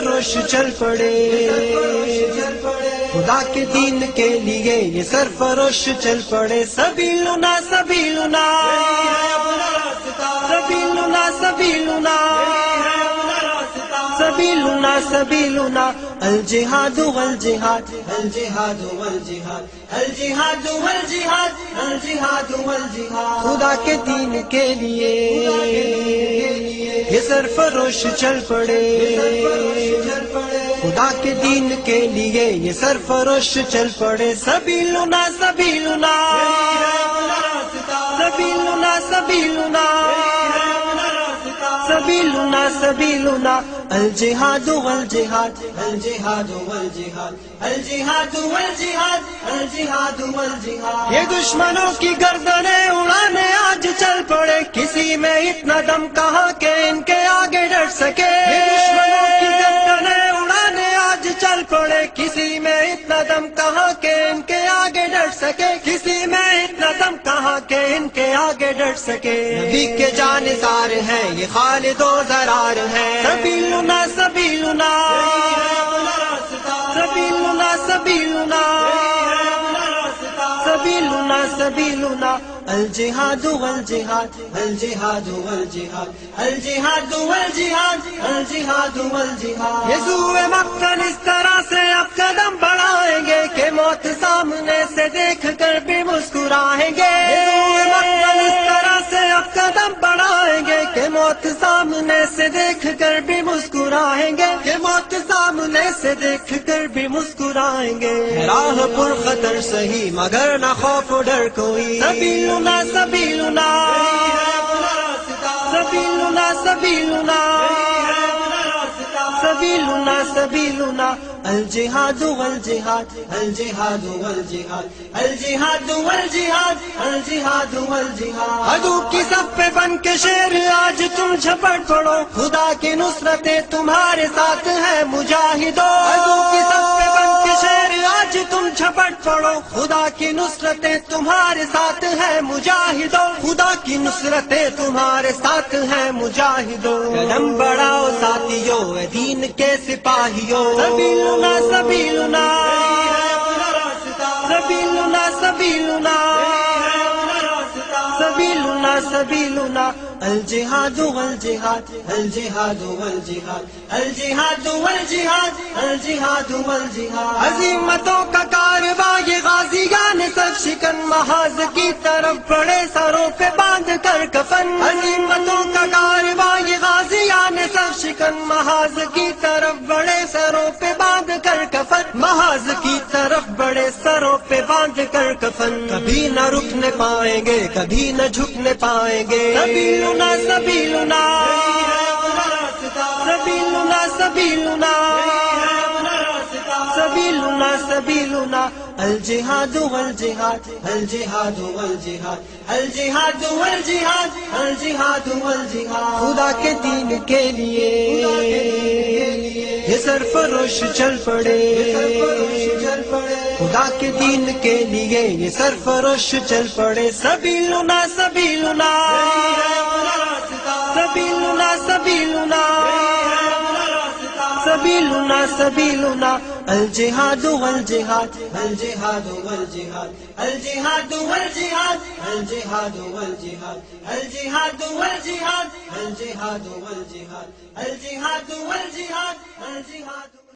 سرفروش چل پڑے خدا کے دین کے لیے یہ سرفروش چل پڑے سبیلنا سبیلنا سبیلنا سبیلنا سبیلنا سبیلنا الجہاد والجہاد الجہاد والجہاد الجہاد والجہاد الجہاد والجہاد خدا کے دین کے لیے یہ سرفروش چل پڑے خدا کے دین کے لیے یہ سرفروش چل پڑے سبیلنا سبیلنا سبیلنا سبیلنا سبیلنا سبیلنا الجہاد والجہاد الجہاد والجہاد الجہاد والجہاد الجہاد والجہاد یہ دشمنوں کی گردنیں اڑانے آج چل پڑے کسی میں اتنا دم کہاں کہ ان کے آگے ڈٹ سکے دشمنوں کی گردنیں اڑانے آج چل پڑے کسی میں اتنا دم کہاں کہ ان کے آگے ڈٹ سکے کسی میں اتنا دم کہاں کہ ان کے آگے ڈٹ سکے نبی کے جانثار ہیں یہ خالد و ضرار ہیں سبیلنا سبیلنا سبیلنا سبیلنا سبیلنا سبیلنا الجہاد والجہاد الجہاد والجہاد الجہاد والجہاد الجہاد والجہاد یسوع مقتل اس طرح سے اب قدم بڑھائیں گے کہ موت سامنے سے دیکھ کر بھی مسکرائیں گے یسوع مقتل اس طرح سے اب قدم بڑھائیں گے کہ موت سامنے سے دیکھ کر بھی مسکرائیں گے کہ موت سامنے سے دیکھ کر بھی مسکرائیں گے راہ پر خطر سہی مگر نہ خوف و ڈر کوئی سبیلنا سبیلنا سبیلنا سبیلنا سبیلنا سبیلنا الجہاد والجہاد الجہاد والجہاد الجہاد والجہاد الجہاد والجہاد عدو کی صف پہ بن کے شیر آج تم جھپٹ پڑو خدا کی نصرتیں تمہارے ساتھ ہیں مجاہدوں عدو کی صف پہ بن کے شیر آج تم جھپٹ پڑو خدا کی نصرتیں تمہارے ساتھ ہیں مجاہدوں خدا کی نصرتیں تمہارے ساتھ ہیں مجاہدوں قدم بڑھاؤ ساتھیوں اے دین کے سپاہیوں سبیلنا سبیلنا سبیلنا سبیلنا سبیلنا سبیلنا الجہاد والجہاد الجہاد والجہاد الجہاد والجہاد الجہاد والجہاد عظیمتوں کا کارواں یہ غازیان سر شکن محاذ کی طرف بڑے سروں پہ باندھ کر کفن عظیمتوں کا کارواں یہ غازیان سر شکن محاذ کی طرف بڑے سروں پہ باندھ کر کفن محاذ کی طرف بڑے سروں پہ باندھ کر کفن کبھی نہ رکنے پائیں گے کبھی نہ جھکنے پائیں گے سبیلنا سبیلنا سبیلنا سبیلنا سبیلنا سبیلنا الجہاد والجہاد الجہاد والجہاد الجہاد والجہاد الجہاد والجہاد خدا کے دین کے لیے یہ سرفروش چل پڑے خدا کے دین کے لیے یہ سرفروش چل پڑے سبیلنا سبیلنا سبیلنا سبیلنا سبیلنا سبیلنا الجہاد والجہاد الجہاد والجہاد الجہاد والجہاد الجہاد والجہاد الجہاد والجہاد الجہاد والجہاد الجہاد والجہاد الجہاد